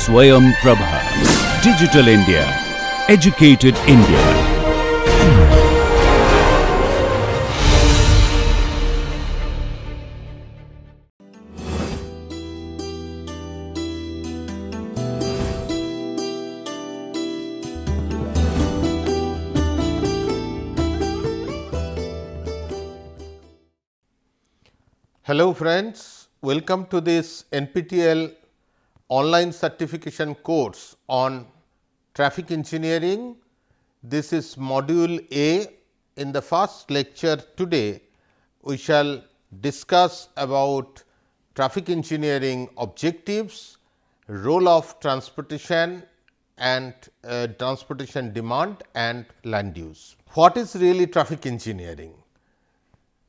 Swayam Prabha. Digital India. Educated India. Hello friends, welcome to this NPTEL online certification course on traffic engineering. This is module A. In the first lecture today, we shall discuss about traffic engineering objectives, role of transportation and transportation demand and land use. What is really traffic engineering?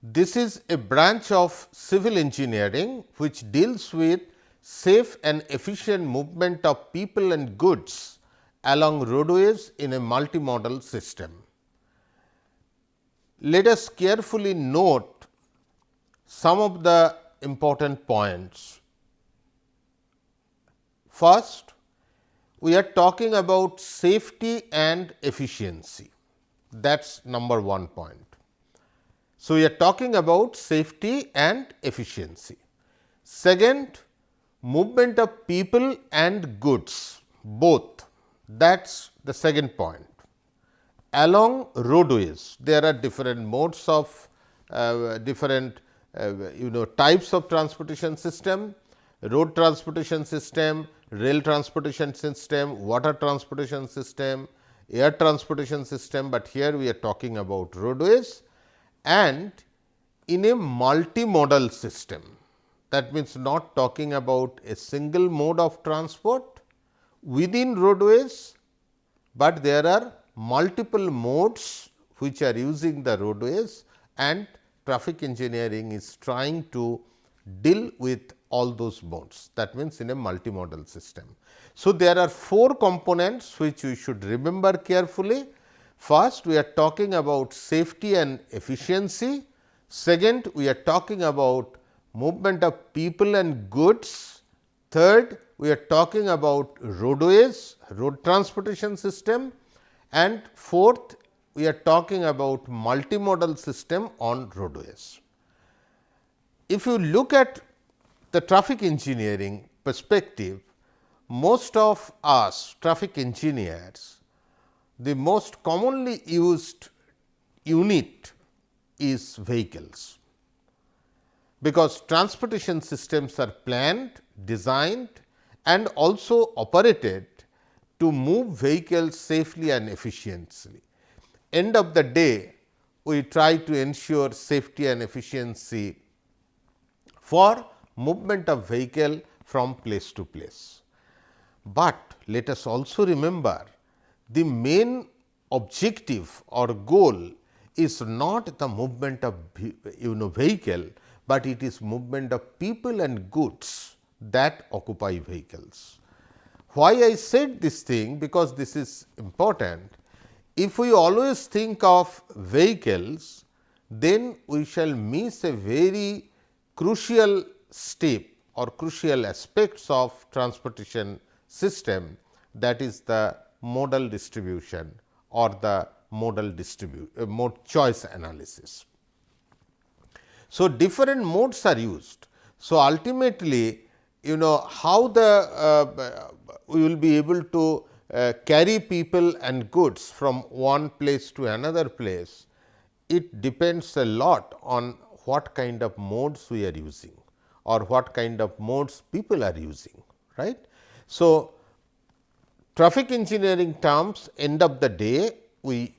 This is a branch of civil engineering which deals with safe and efficient movement of people and goods along roadways in a multimodal system. Let us carefully note some of the important points. First, we are talking about safety and efficiency. That is number one point. So, we are talking about safety and efficiency. Second, movement of people and goods both, that is the second point. Along roadways, there are different modes of types of transportation system, road transportation system, rail transportation system, water transportation system, air transportation system, but here we are talking about roadways. And in a multimodal system, that means not talking about a single mode of transport within roadways, but there are multiple modes which are using the roadways, and traffic engineering is trying to deal with all those modes, that means in a multimodal system. So, there are four components which we should remember carefully. First, we are talking about safety and efficiency. Second, we are talking about movement of people and goods. Third, we are talking about roadways, road transportation system. And fourth, we are talking about multimodal system on roadways. If you look at the traffic engineering perspective, most of us traffic engineers, the most commonly used unit is vehicles, because transportation systems are planned, designed and also operated to move vehicles safely and efficiently. End of the day, we try to ensure safety and efficiency for movement of vehicle from place to place. But let us also remember, the main objective or goal is not the movement of vehicle, but it is movement of people and goods that occupy vehicles. Why I said this thing? Because this is important. If we always think of vehicles, then we shall miss a very crucial step or crucial aspects of transportation system, that is the modal distribution or the mode choice analysis. So, different modes are used. So, ultimately how we will be able to carry people and goods from one place to another place, it depends a lot on what kind of modes we are using or what kind of modes people are using, right. So, traffic engineering terms, end of the day, we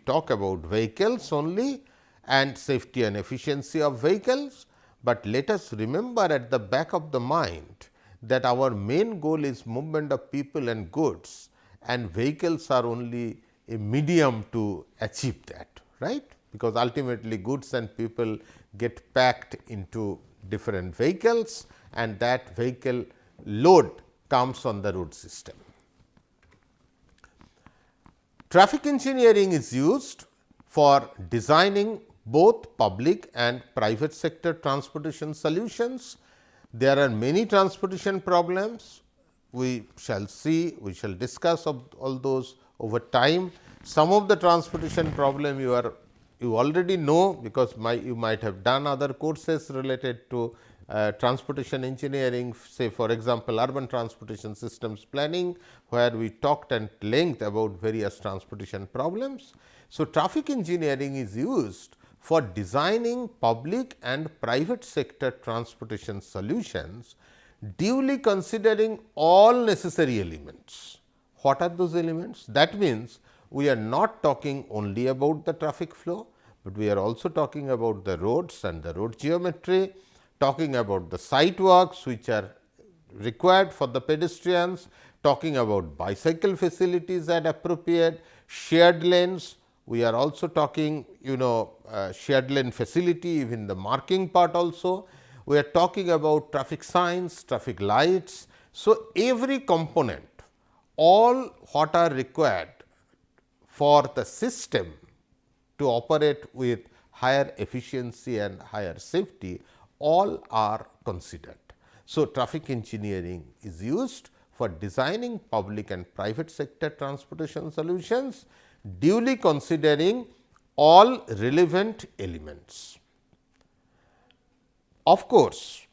talk about vehicles only and safety and efficiency of vehicles, but let us remember at the back of the mind that our main goal is movement of people and goods, and vehicles are only a medium to achieve that, right, because ultimately goods and people get packed into different vehicles and that vehicle load comes on the road system. Traffic engineering is used for designing both public and private sector transportation solutions. There are many transportation problems we shall see, we shall discuss of all those over time. Some of the transportation problem you already know, because you might have done other courses related to transportation engineering, say for example, urban transportation systems planning, where we talked at length about various transportation problems. So, traffic engineering is used for designing public and private sector transportation solutions, duly considering all necessary elements. What are those elements? That means, we are not talking only about the traffic flow, but we are also talking about the roads and the road geometry, talking about the site works which are required for the pedestrians, talking about bicycle facilities at appropriate, shared lanes. We are also talking shared lane facility, even the marking part also. We are talking about traffic signs, traffic lights. So, every component, all what are required for the system to operate with higher efficiency and higher safety, all are considered. So, traffic engineering is used for designing public and private sector transportation solutions, duly considering all relevant elements. Of course,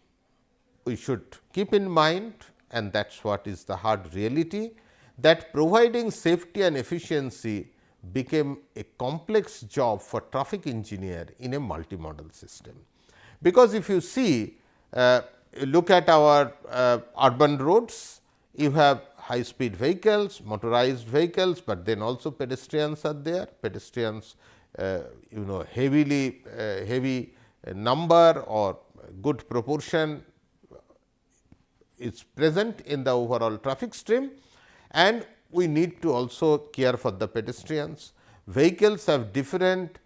we should keep in mind, and that is what is the hard reality, that providing safety and efficiency became a complex job for traffic engineer in a multimodal system. Because if you see, look at our urban roads, you have high speed vehicles, motorized vehicles, but then also pedestrians are there. Pedestrians heavy number or good proportion is present in the overall traffic stream, and we need to also care for the pedestrians. Vehicles have different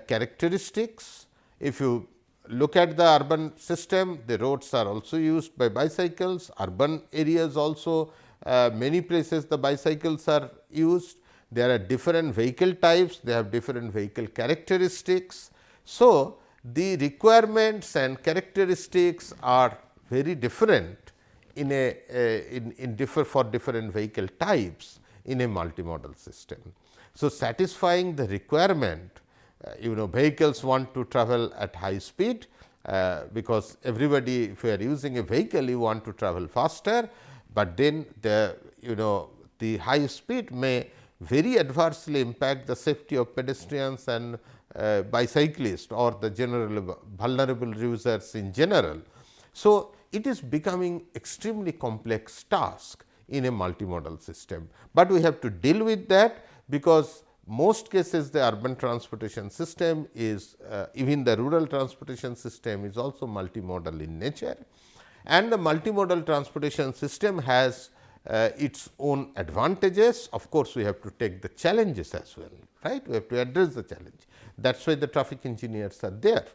characteristics. If you look at the urban system, the roads are also used by bicycles. Urban areas also, many places the bicycles are used. There are different vehicle types, they have different vehicle characteristics. So, the requirements and characteristics are very different for different vehicle types in a multimodal system. So, satisfying the requirement, vehicles want to travel at high speed, because everybody, if you are using a vehicle, you want to travel faster, but then the high speed may very adversely impact the safety of pedestrians and bicyclists or the general vulnerable users in general. So, it is becoming extremely complex task in a multimodal system, but we have to deal with that, because most cases the urban transportation system is even the rural transportation system is also multimodal in nature, and the multimodal transportation system has its own advantages. Of course, we have to take the challenges as well, right? We have to address the challenge. That is why the traffic engineers are there.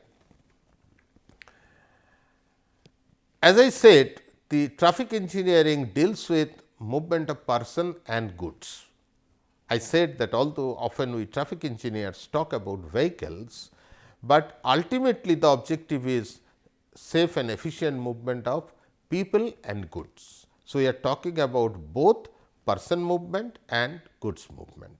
As I said, the traffic engineering deals with movement of person and goods. I said that although often we traffic engineers talk about vehicles, but ultimately the objective is safe and efficient movement of people and goods. So, we are talking about both person movement and goods movement.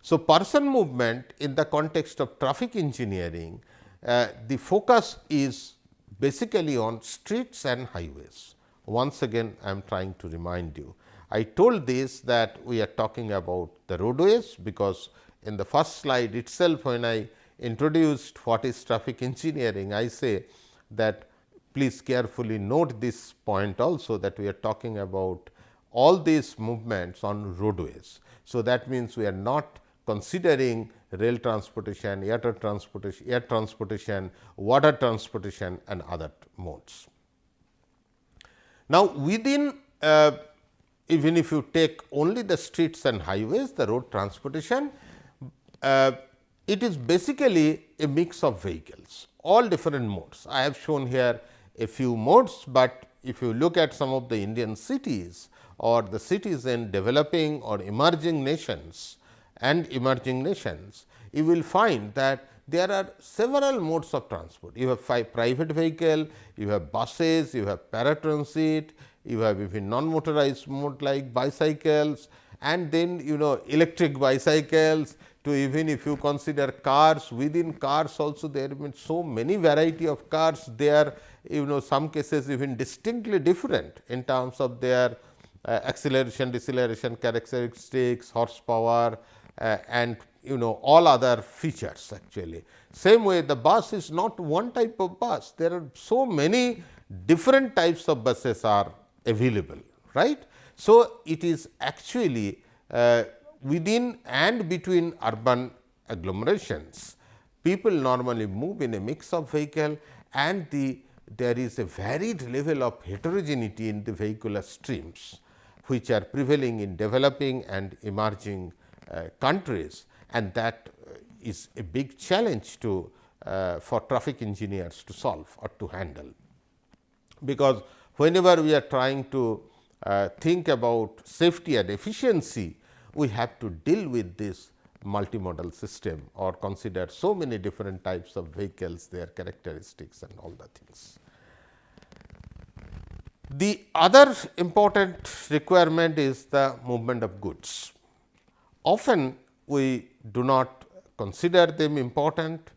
So, person movement in the context of traffic engineering, the focus is basically on streets and highways. Once again, I am trying to remind you. I told this that we are talking about the roadways, because in the first slide itself, when I introduced what is traffic engineering, I say that please carefully note this point also, that we are talking about all these movements on roadways. So, that means we are not considering rail transportation, air transportation, water transportation and other modes. Now, within even if you take only the streets and highways, the road transportation, it is basically a mix of vehicles, all different modes. I have shown here a few modes, but if you look at some of the Indian cities or the cities in developing or emerging nations, you will find that there are several modes of transport. You have private vehicle, you have buses, you have paratransit, you have even non-motorized mode like bicycles, and then electric bicycles, to even if you consider cars, within cars also there have been so many variety of cars. They are some cases even distinctly different in terms of their acceleration, deceleration characteristics, horsepower, and all other features actually. Same way the bus is not one type of bus, there are so many different types of buses are available, right. So, it is actually within and between urban agglomerations, people normally move in a mix of vehicle, and there is a varied level of heterogeneity in the vehicular streams, which are prevailing in developing and emerging countries, and that is a big challenge to for traffic engineers to solve or to handle. Because whenever we are trying to think about safety and efficiency, we have to deal with this multimodal system or consider so many different types of vehicles, their characteristics and all the things. The other important requirement is the movement of goods. Often we do not consider them important.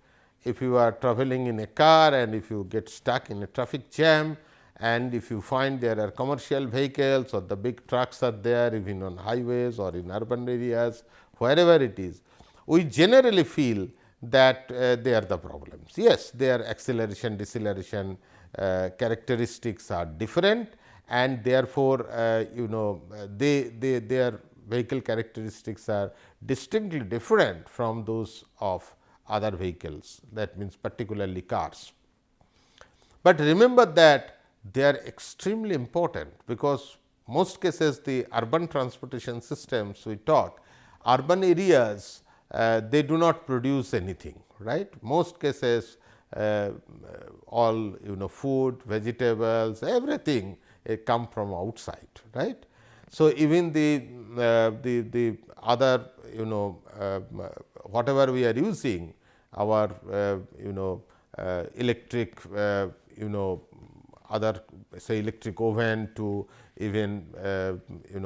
If you are traveling in a car and if you get stuck in a traffic jam, and if you find there are commercial vehicles or the big trucks are there even on highways or in urban areas, wherever it is, we generally feel that they are the problems. Yes, their acceleration, deceleration characteristics are different, and therefore, their vehicle characteristics are distinctly different from those of other vehicles, that means particularly cars. But remember that they are extremely important, because most cases the urban transportation systems we talk, urban areas they do not produce anything, right. Most cases all food, vegetables, everything come from outside, right. So, even the other whatever we are using, our electric other say electric oven to even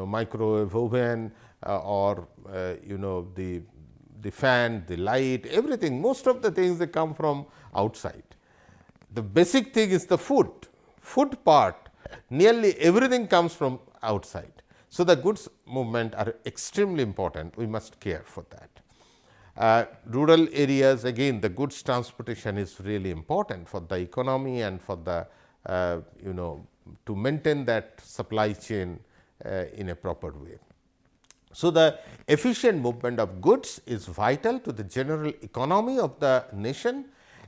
microwave oven or the fan, the light, everything, most of the things they come from outside. The basic thing is the food part, nearly everything comes from outside. So, the goods movement are extremely important, we must care for that. Rural areas, again the goods transportation is really important for the economy and for the to maintain that supply chain in a proper way. So, the efficient movement of goods is vital to the general economy of the nation,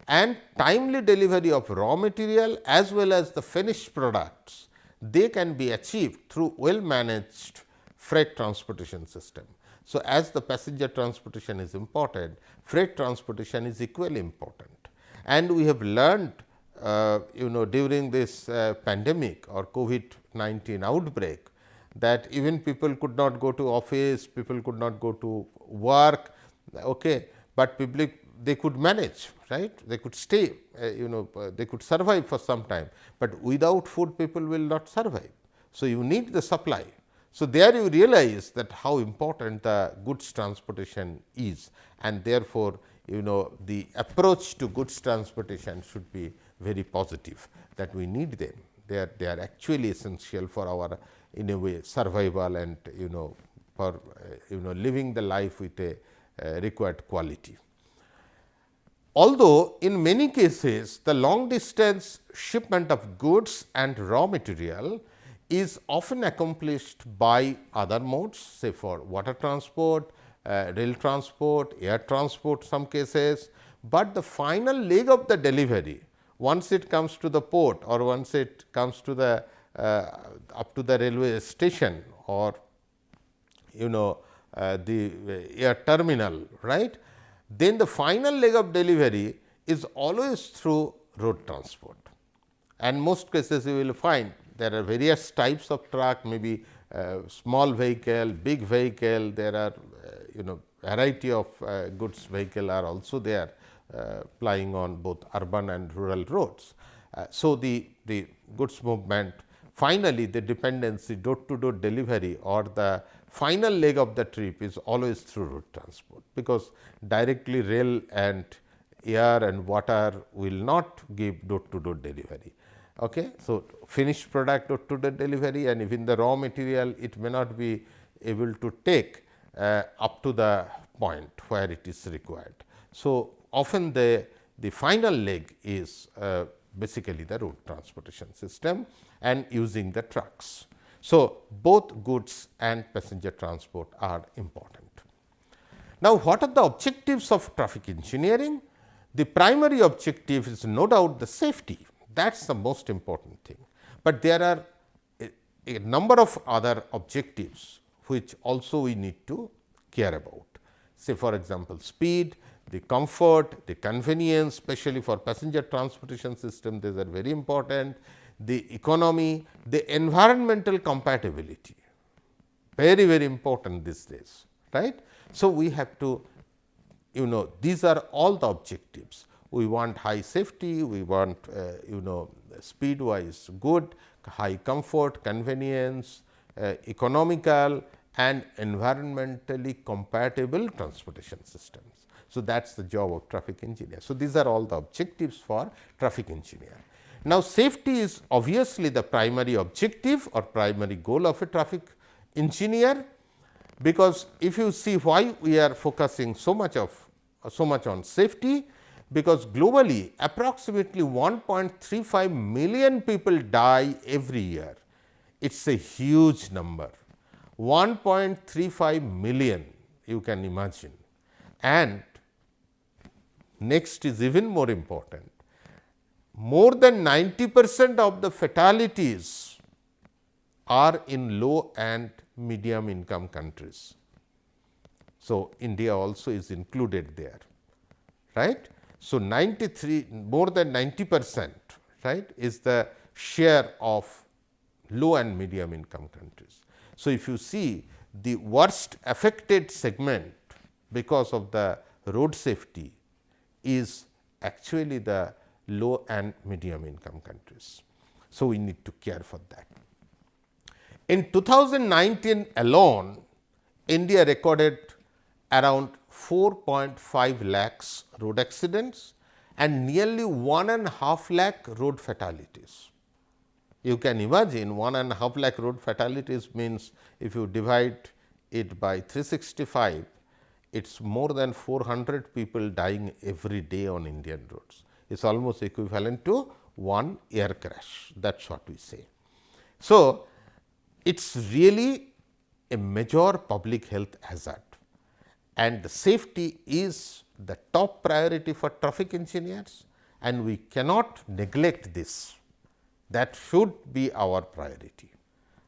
and timely delivery of raw material as well as the finished products, they can be achieved through well managed freight transportation system. So, as the passenger transportation is important, freight transportation is equally important, and we have learned during this pandemic or COVID-19 outbreak, that even people could not go to office, people could not go to work, okay, but people they could manage, right, they could stay, they could survive for some time, but without food people will not survive. So, you need the supply. So, there you realize that how important the goods transportation is, and therefore, the approach to goods transportation should be very positive, that we need them. They are actually essential for our in a way survival and for living the life with a required quality. Although in many cases the long distance shipment of goods and raw material is often accomplished by other modes, say for water transport, rail transport, air transport some cases, but the final leg of the delivery, once it comes to the port or once it comes to the up to the railway station or the air terminal, right, then the final leg of delivery is always through road transport. And most cases you will find there are various types of truck, maybe small vehicle, big vehicle, there are variety of goods vehicle are also there plying on both urban and rural roads. So, the goods movement finally, the dependency door to door delivery or the final leg of the trip is always through road transport, because directly rail and air and water will not give door to door delivery. Okay. So, finished product door to door delivery, and even the raw material it may not be able to take up to the point where it is required. So, often the final leg is basically the road transportation system and using the trucks. So, both goods and passenger transport are important. Now, what are the objectives of traffic engineering? The primary objective is no doubt the safety, that is the most important thing, but there are a number of other objectives which also we need to care about. Say for example, speed, the comfort, the convenience, especially for passenger transportation system, these are very important, the economy, the environmental compatibility, very, very important these days, right. So, we have to, these are all the objectives. We want high safety, we want speed wise good, high comfort, convenience, economical and environmentally compatible transportation systems. So, that is the job of traffic engineer. So, these are all the objectives for traffic engineer. Now, safety is obviously the primary objective or primary goal of a traffic engineer, because if you see why we are focusing so much on safety, because globally approximately 1.35 million people die every year. It is a huge number, 1.35 million, you can imagine. And next is even more important, more than 90% of the fatalities are in low and medium income countries. So, India also is included there, right. So, 93 more than 90%, right, is the share of low and medium income countries. So, if you see the worst affected segment because of the road safety is actually the low and medium income countries. So, we need to care for that. In 2019 alone, India recorded around 4.5 lakhs road accidents and nearly 1.5 lakh road fatalities. You can imagine 1.5 lakh road fatalities means if you divide it by 365, it is more than 400 people dying every day on Indian roads. It is almost equivalent to one air crash, that is what we say. So, it is really a major public health hazard, and the safety is the top priority for traffic engineers, and we cannot neglect this. That should be our priority,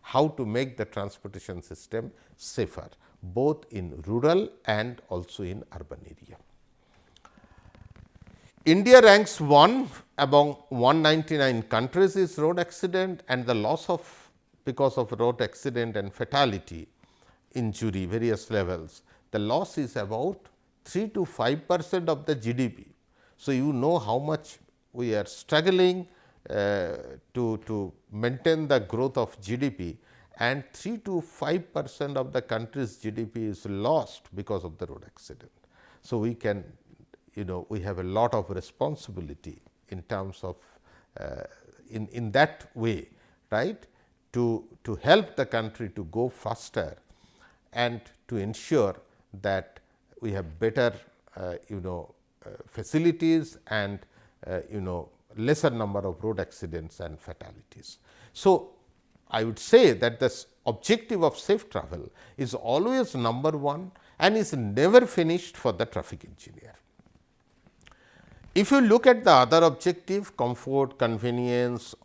how to make the transportation system safer, both in rural and also in urban area. India ranks 1 among 199 countries is road accident, and the loss of because of road accident and fatality, injury, various levels, the loss is about 3 to 5% of the GDP. So, you know how much we are struggling to maintain the growth of GDP, and 3 to 5% of the country's GDP is lost because of the road accident. So, we can we have a lot of responsibility in terms of in that way, right, to help the country to go faster and to ensure that we have better facilities and lesser number of road accidents and fatalities. So, I would say that the objective of safe travel is always number one and is never finished for the traffic engineer. If you look at the other objective, comfort, convenience,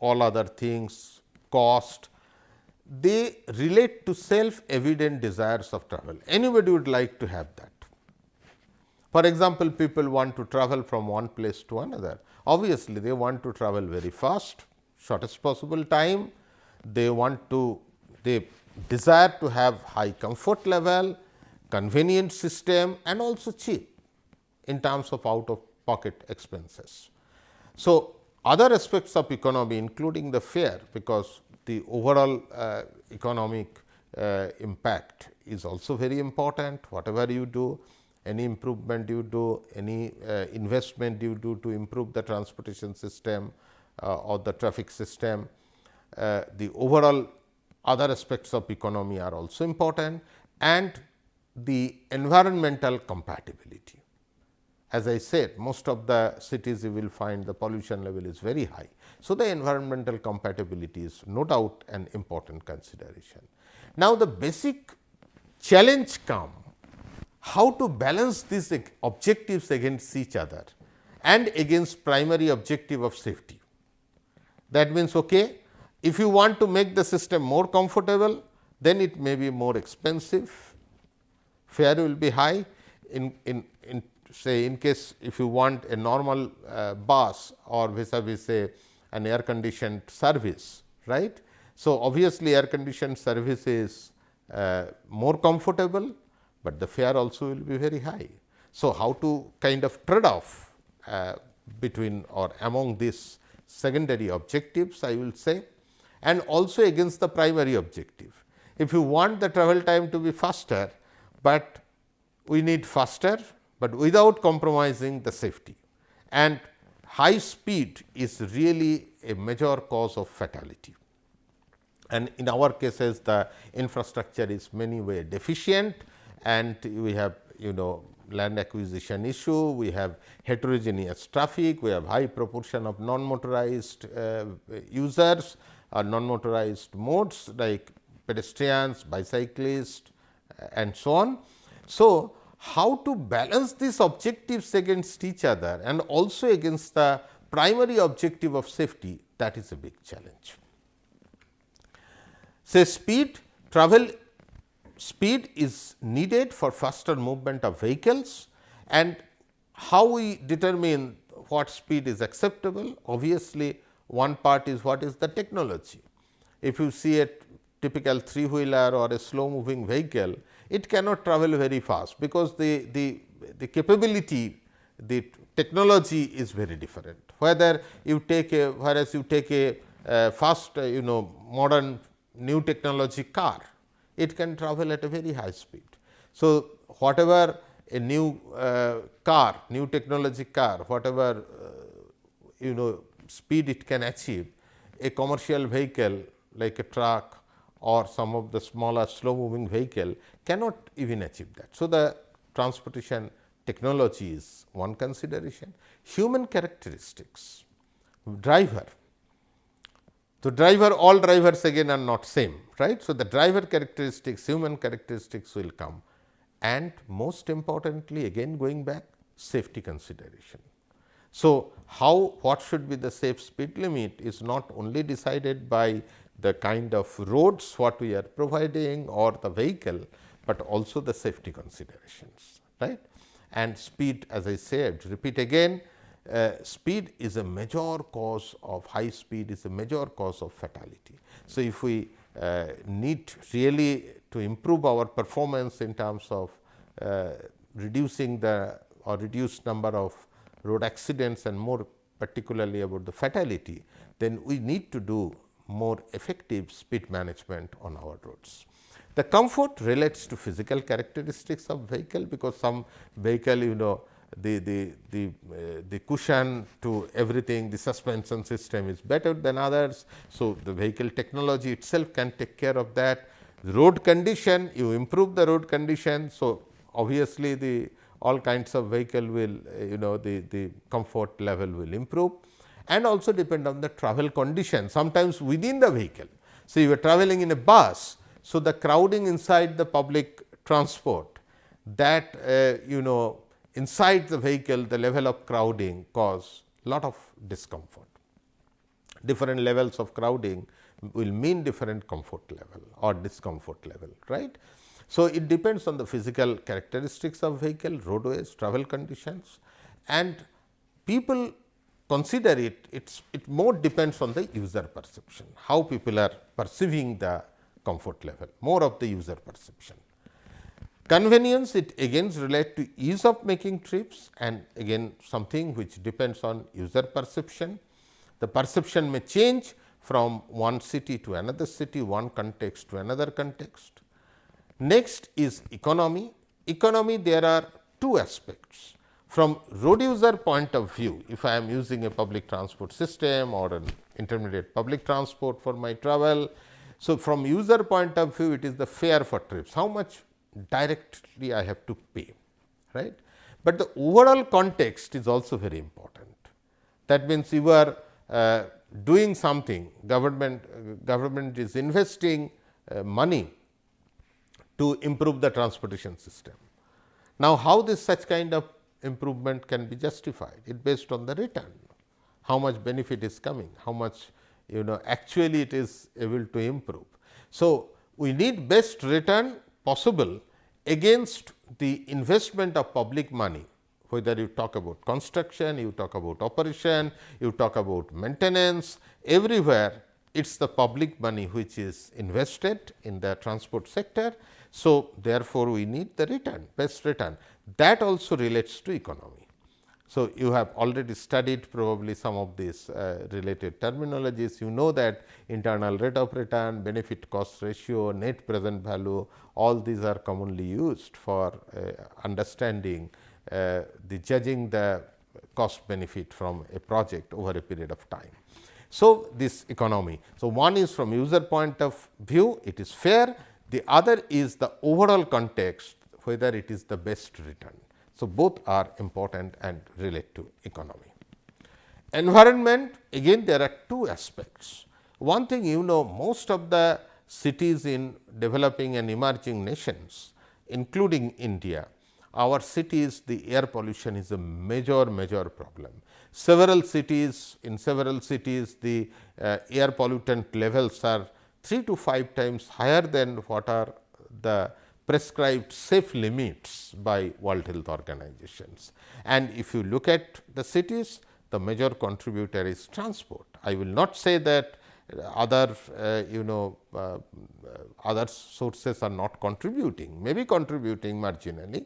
all other things, cost, they relate to self-evident desires of travel. Anybody would like to have that. For example, people want to travel from one place to another. Obviously, they want to travel very fast, shortest possible time. They desire to have high comfort level, convenient system and also cheap in terms of out of pocket expenses. So, other aspects of economy including the fare, because the overall economic impact is also very important. Whatever you do, any improvement you do, any investment you do to improve the transportation system or the traffic system, the overall other aspects of economy are also important, and the environmental compatibility. As I said, most of the cities you will find the pollution level is very high. So, the environmental compatibility is no doubt an important consideration. Now, the basic challenge come how to balance these objectives against each other and against primary objective of safety. That means, okay, if you want to make the system more comfortable, then it may be more expensive, fare will be high. In case if you want a normal bus or vis-a-vis say an air conditioned service, right. So, obviously, air conditioned service is more comfortable, but the fare also will be very high. So, how to kind of trade off between or among these secondary objectives, I will say, and also against the primary objective. If you want the travel time to be faster, but we need faster, but without compromising the safety, and high speed is really a major cause of fatality. And in our cases, the infrastructure is many way deficient, and we have land acquisition issue, we have heterogeneous traffic, we have high proportion of non-motorized users or non-motorized modes like pedestrians, bicyclists and so on. So, how to balance these objectives against each other and also against the primary objective of safety, that is a big challenge. Say travel speed is needed for faster movement of vehicles, and how we determine what speed is acceptable. Obviously, one part is what is the technology. If you see a typical three-wheeler or a slow moving vehicle, it cannot travel very fast, because the capability, the technology is very different. Whether you take a, whereas you take a fast modern new technology car, it can travel at a very high speed. So, whatever a new car, new technology car, whatever speed it can achieve, a commercial vehicle like a truck or some of the smaller slow moving vehicle cannot even achieve that. So, the transportation technology is one consideration. Human characteristics, driver. So, all drivers again are not same, right. So, the driver characteristics, human characteristics will come, and most importantly again going back, safety consideration. So, what should be the safe speed limit is not only decided by the kind of roads what we are providing or the vehicle, but also the safety considerations, right. And speed, as I said, repeat again, speed is a major cause of, high speed is a major cause of fatality. So, if we need really to improve our performance in terms of reducing the or reduced number of road accidents and more particularly about the fatality, then we need to do more effective speed management on our roads. The comfort relates to physical characteristics of vehicle, because some vehicle the cushion to everything, the suspension system is better than others. So, the vehicle technology itself can take care of that. Road condition, you improve the road condition. So, obviously, the all kinds of vehicle will the comfort level will improve, and also depend on the travel condition, sometimes within the vehicle. So, you are traveling in a bus. So, the crowding inside the public transport, that inside the vehicle, the level of crowding cause lot of discomfort. Different levels of crowding will mean different comfort level or discomfort level, right. So, it depends on the physical characteristics of vehicle, roadways, travel conditions, and people consider it more depends on the user perception, how people are perceiving the comfort level, more of the user perception. Convenience, it again relates to ease of making trips, and again something which depends on user perception. The perception may change from one city to another city, one context to another context. Next is economy. Economy, there are two aspects. From road user point of view, if I am using a public transport system or an intermediate public transport for my travel. So, from user point of view, it is the fare for trips, how much directly I have to pay, right. But the overall context is also very important. That means, you are doing something, government is investing money to improve the transportation system. Now, how this such kind of improvement can be justified? It based on the return, how much benefit is coming, how much actually it is able to improve. So, we need best return possible against the investment of public money, whether you talk about construction, you talk about operation, you talk about maintenance, everywhere it is the public money which is invested in the transport sector. So, therefore, we need the return, best return, that also relates to economy. So, you have already studied probably some of these related terminologies. You know that internal rate of return, benefit cost ratio, net present value, all these are commonly used for understanding the judging the cost benefit from a project over a period of time. So, this economy. So, one is from user point of view, it is fair, the other is the overall context, whether it is the best return. So, both are important and relate to economy. Environment, again there are two aspects. One thing most of the cities in developing and emerging nations, including India, our cities, the air pollution is a major problem. In several cities the air pollutant levels are 3 to 5 times higher than what are the prescribed safe limits by World Health Organizations. And if you look at the cities, the major contributor is transport. I will not say that other other sources are not contributing, maybe contributing marginally,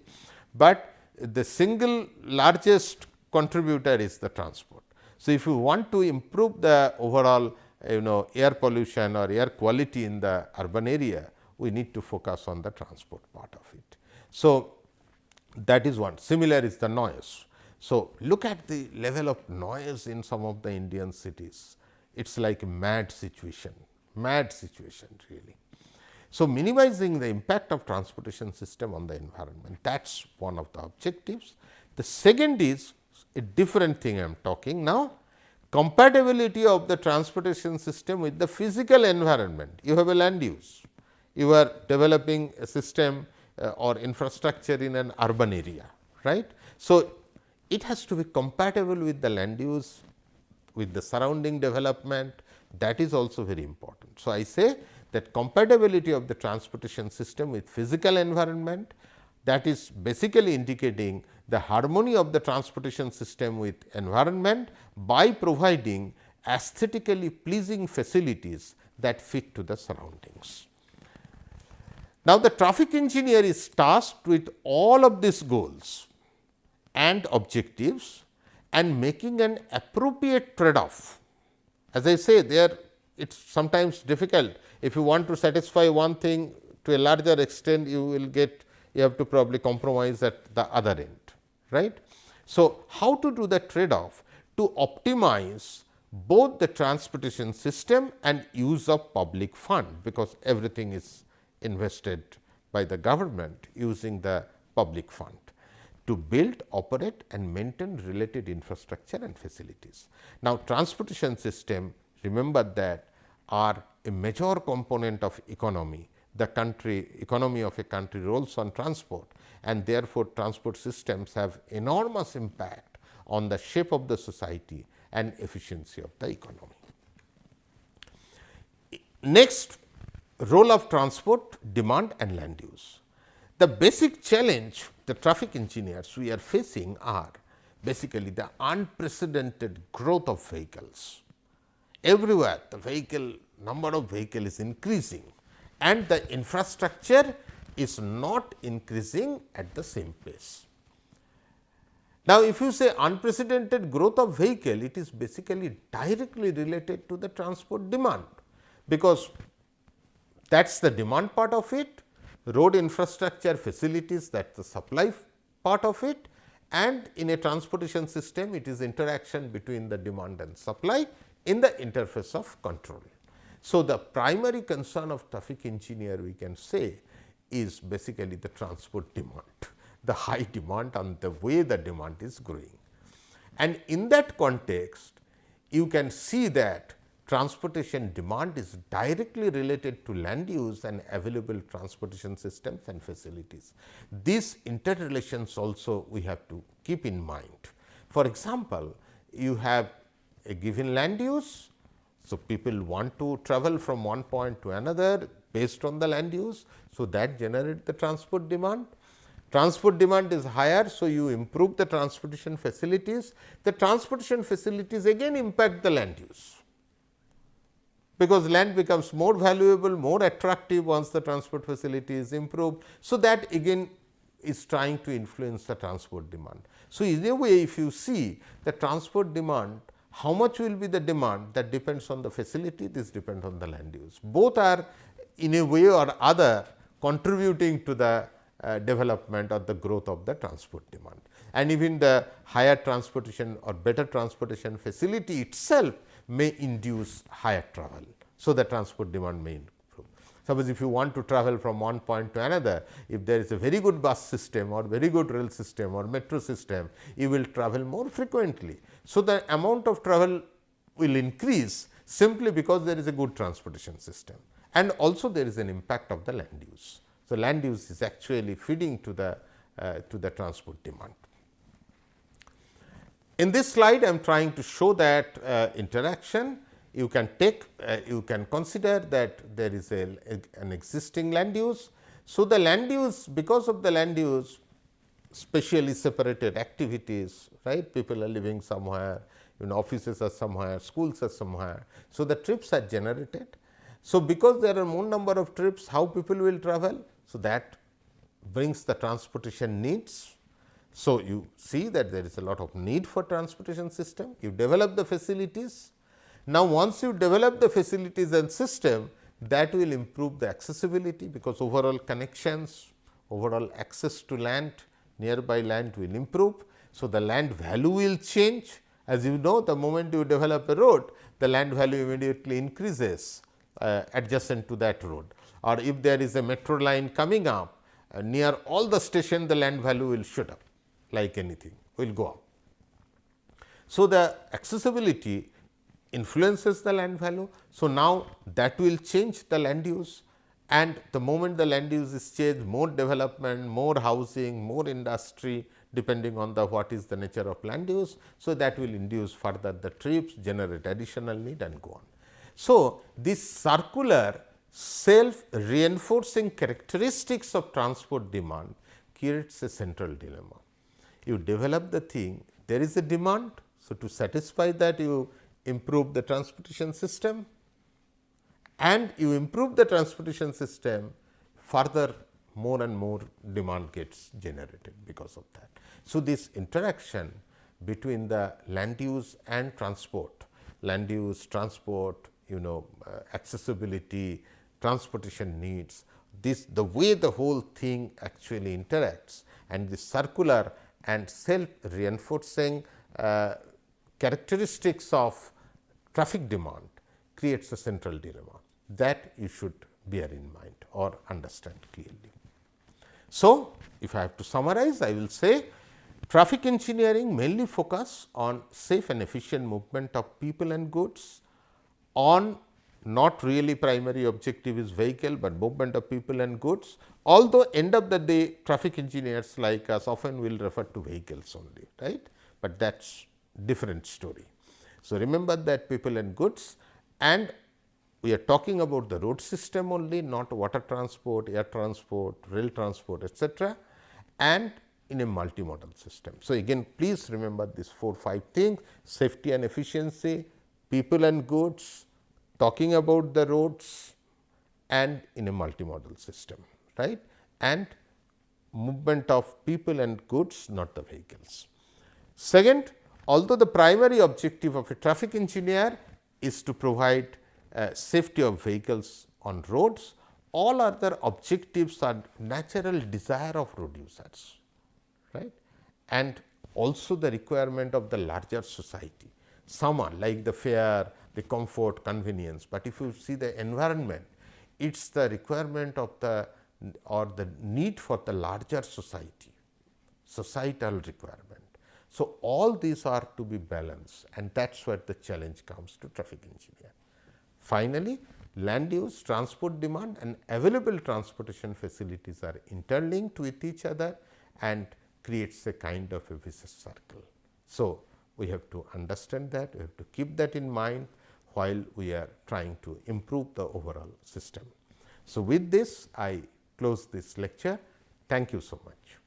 but the single largest contributor is the transport. So, if you want to improve the overall air pollution or air quality in the urban area, we need to focus on the transport part of it. So, that is one. Similar is the noise. So, look at the level of noise in some of the Indian cities. It is like a mad situation really. So, minimizing the impact of transportation system on the environment, that is one of the objectives. The second is a different thing I am talking now, compatibility of the transportation system with the physical environment. You have a land use, you are developing a system or infrastructure in an urban area, right. So, it has to be compatible with the land use, with the surrounding development, that is also very important. So, I say that compatibility of the transportation system with physical environment, that is basically indicating the harmony of the transportation system with environment by providing aesthetically pleasing facilities that fit to the surroundings. Now, the traffic engineer is tasked with all of these goals and objectives and making an appropriate trade-off. As I say, there it is sometimes difficult. If you want to satisfy one thing to a larger extent, you have to probably compromise at the other end, right. So, how to do the trade-off to optimize both the transportation system and use of public fund, because everything is invested by the government using the public fund to build, operate and maintain related infrastructure and facilities. Now, transportation system, remember that, are a major component of economy. The economy of a country rolls on transport, and therefore, transport systems have enormous impact on the shape of the society and efficiency of the economy. Next, role of transport, demand and land use. The basic challenge the traffic engineers we are facing are basically the unprecedented growth of vehicles. Everywhere the number of vehicle is increasing and the infrastructure is not increasing at the same pace. Now, if you say unprecedented growth of vehicle, it is basically directly related to the transport demand, because that is the demand part of it, road infrastructure facilities, that is the supply part of it, and in a transportation system it is interaction between the demand and supply in the interface of control. So, the primary concern of traffic engineer, we can say, is basically the transport demand, the high demand and the way the demand is growing. And in that context, you can see that transportation demand is directly related to land use and available transportation systems and facilities. These interrelations also we have to keep in mind. For example, you have a given land use. So, people want to travel from one point to another based on the land use. So, that generates the transport demand. Transport demand is higher. So, you improve the transportation facilities. The transportation facilities again impact the land use, because land becomes more valuable, more attractive once the transport facility is improved. So, that again is trying to influence the transport demand. So, in a way, if you see the transport demand, how much will be the demand, that depends on the facility, this depends on the land use. Both are in a way or other contributing to the development or the growth of the transport demand. And even the higher transportation or better transportation facility itself may induce higher travel. So, the transport demand may improve. Suppose if you want to travel from one point to another, if there is a very good bus system or very good rail system or metro system, you will travel more frequently. So, the amount of travel will increase simply because there is a good transportation system, and also there is an impact of the land use. So, land use is actually feeding to the transport demand. In this slide, I am trying to show that interaction. You can take, you can consider that there is an existing land use. So, the land use, because of the land use, spatially separated activities, right? People are living somewhere, offices are somewhere, schools are somewhere. So, the trips are generated. So, because there are more number of trips, how people will travel? So, that brings the transportation needs. So, you see that there is a lot of need for transportation system, you develop the facilities. Now, once you develop the facilities and system, that will improve the accessibility, because overall connections, overall access to land, nearby land will improve. So, the land value will change. As you know, the moment you develop a road, the land value immediately increases adjacent to that road, or if there is a metro line coming up near all the station, the land value will shoot up, like anything will go up. So, the accessibility influences the land value. So, now that will change the land use, and the moment the land use is changed, more development, more housing, more industry, depending on the what is the nature of land use. So, that will induce further the trips, generate additional need and go on. So, this circular self reinforcing characteristics of transport demand creates a central dilemma. You develop the thing, there is a demand. So, to satisfy that, you improve the transportation system, and you improve the transportation system, further more and more demand gets generated because of that. So, this interaction between the land use and transport, land use, transport, accessibility, transportation needs, this the way the whole thing actually interacts, and the circular and self reinforcing characteristics of traffic demand creates a central dilemma that you should bear in mind or understand clearly. So, if I have to summarize, I will say traffic engineering mainly focus on safe and efficient movement of people and goods on not really primary objective is vehicle, but movement of people and goods. Although end of the day traffic engineers like us often will refer to vehicles only, right, but that is different story. So, remember that people and goods, and we are talking about the road system only, not water transport, air transport, rail transport, etc., and in a multimodal system. So, again please remember these 4-5 things: safety and efficiency, people and goods, talking about the roads, and in a multimodal system, right, and movement of people and goods, not the vehicles. Second, although the primary objective of a traffic engineer is to provide safety of vehicles on roads, all other objectives are natural desire of road users, right, and also the requirement of the larger society. Some are like the fare, the comfort, convenience, but if you see the environment, it is the requirement of the or the need for the larger society, societal requirement. So, all these are to be balanced, and that is where the challenge comes to traffic engineer. Finally, land use, transport demand and available transportation facilities are interlinked with each other and creates a kind of a vicious circle. So, we have to understand that, we have to keep that in mind while we are trying to improve the overall system. So, with this I close this lecture. Thank you so much.